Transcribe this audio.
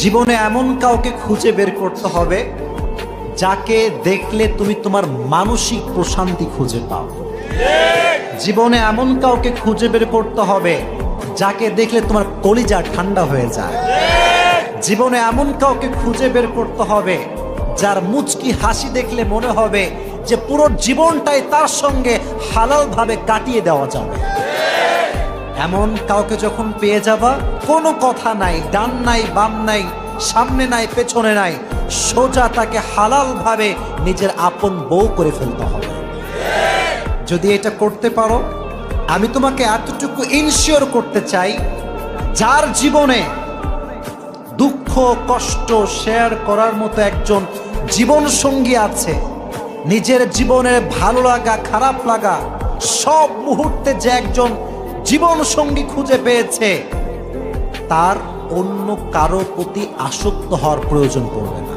জীবনে এমন কাউকে খুঁজে বের করতে হবে যাকে দেখলে তুমি তোমার মানসিক প্রশান্তি খুঁজে পাও। জীবনে এমন কাউকে খুঁজে বের করতে হবে যাকে দেখলে তোমার কলিজা ঠান্ডা হয়ে যায়। জীবনে এমন কাউকে খুঁজে বের করতে হবে যার মুচকি হাসি দেখলে মনে হবে যে পুরো জীবনটাই তার সঙ্গে হালালভাবে কাটিয়ে দেওয়া যাবে। এমন কাউকে যখন পেয়ে যাবা, কোনো কথা নাই, ডান নাই বাম নাই, সামনে নাই পেছনে নাই, সোজা তাকে হালালভাবে নিজের আপন বউ করে ফেলতে হবে। যদি এটা করতে পারো, আমি তোমাকে এতটুকু ইনশিওর করতে চাই, যার জীবনে দুঃখ কষ্ট শেয়ার করার মতো একজন জীবন সঙ্গী আছে, নিজের জীবনের ভালো লাগা খারাপ লাগা সব মুহূর্তে যে একজন জীবন সঙ্গী খুঁজে পেয়েছে, তার অন্য কারো প্রতি আসক্ত হওয়ার প্রয়োজন পড়বে না।